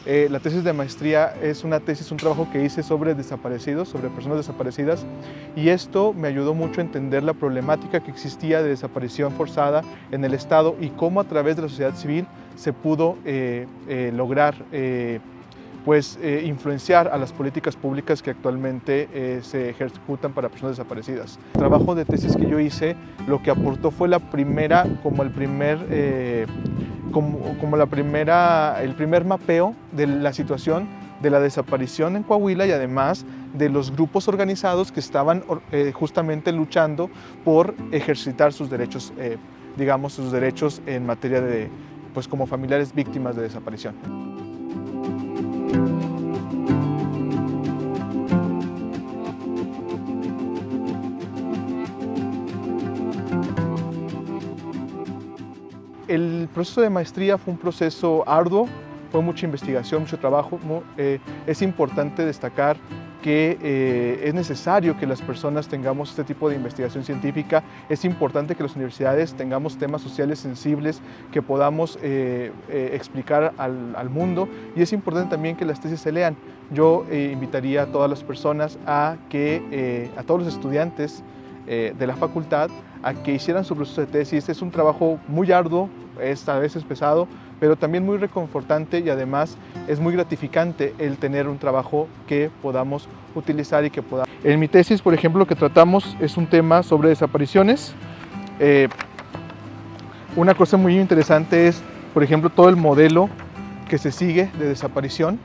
La tesis de maestría es un trabajo que hice sobre desaparecidos, sobre personas desaparecidas, y esto me ayudó mucho a entender la problemática que existía de desaparición forzada en el Estado y cómo a través de la sociedad civil se pudo lograr influenciar a las políticas públicas que actualmente se ejecutan para personas desaparecidas. El trabajo de tesis que yo hice lo que aportó fue el primer mapeo de la situación de la desaparición en Coahuila y además de los grupos organizados que estaban justamente luchando por ejercitar sus derechos, sus derechos en materia de, como familiares víctimas de desaparición. El proceso de maestría fue un proceso arduo, fue mucha investigación, mucho trabajo. Es importante destacar que es necesario que las personas tengamos este tipo de investigación científica. Es importante que las universidades tengamos temas sociales sensibles que podamos explicar al mundo, y es importante también que las tesis se lean. Yo invitaría a todas las personas a todos los estudiantes de la facultad a que hicieran su proceso de tesis. Es un trabajo muy arduo, a veces pesado, pero también muy reconfortante, y además es muy gratificante el tener un trabajo que podamos utilizar y que podamos. En mi tesis, por ejemplo, lo que tratamos es un tema sobre desapariciones. Una cosa muy interesante es, por ejemplo, todo el modelo que se sigue de desaparición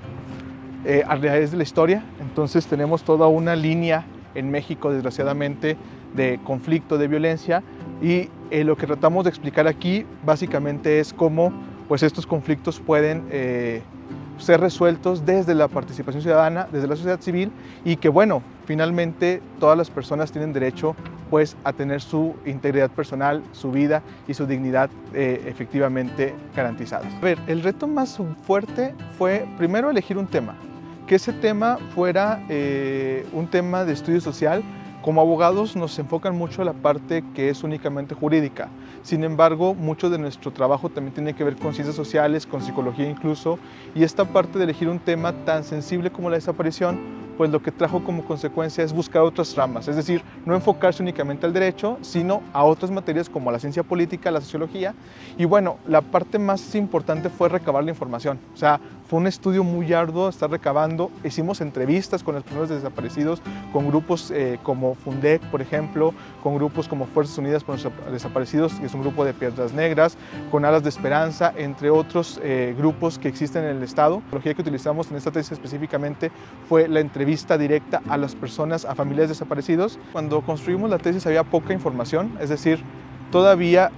a través de la historia. Entonces tenemos toda una línea en México, desgraciadamente, de conflicto, de violencia, y lo que tratamos de explicar aquí básicamente es cómo estos conflictos pueden ser resueltos desde la participación ciudadana, desde la sociedad civil, y que finalmente todas las personas tienen derecho a tener su integridad personal, su vida y su dignidad efectivamente garantizadas. El reto más fuerte fue primero elegir un tema, que ese tema fuera un tema de estudio social. Como abogados nos enfocan mucho la parte que es únicamente jurídica. Sin embargo, mucho de nuestro trabajo también tiene que ver con ciencias sociales, con psicología incluso, y esta parte de elegir un tema tan sensible como la desaparición, pues lo que trajo como consecuencia es buscar otras ramas, es decir, no enfocarse únicamente al derecho, sino a otras materias como la ciencia política, la sociología. Y la parte más importante fue recabar la información. O sea, fue un estudio muy arduo estar recabando. Hicimos entrevistas con las personas desaparecidos, con grupos como Fundec, por ejemplo, con grupos como Fuerzas Unidas por los Desaparecidos, que es un grupo de Piedras Negras, con Alas de Esperanza, entre otros grupos que existen en el Estado. La metodología que utilizamos en esta tesis específicamente fue la entrevista directa a las personas, a familiares desaparecidos. Cuando construimos la tesis había poca información, es decir, todavía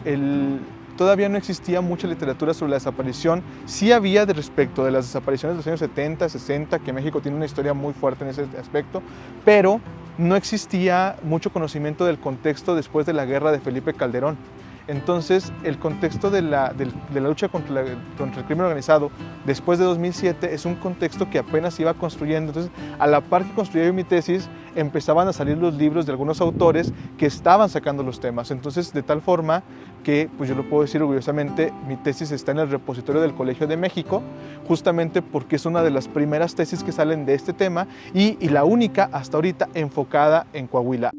no existía mucha literatura sobre la desaparición. Sí había respecto de las desapariciones de los años 70, 60, que México tiene una historia muy fuerte en ese aspecto, pero no existía mucho conocimiento del contexto después de la guerra de Felipe Calderón. Entonces, el contexto de la lucha contra el crimen organizado después de 2007 es un contexto que apenas se iba construyendo. Entonces, a la par que construía yo mi tesis, empezaban a salir los libros de algunos autores que estaban sacando los temas. Entonces, de tal forma que, yo lo puedo decir orgullosamente, mi tesis está en el repositorio del Colegio de México, justamente porque es una de las primeras tesis que salen de este tema y la única hasta ahorita enfocada en Coahuila.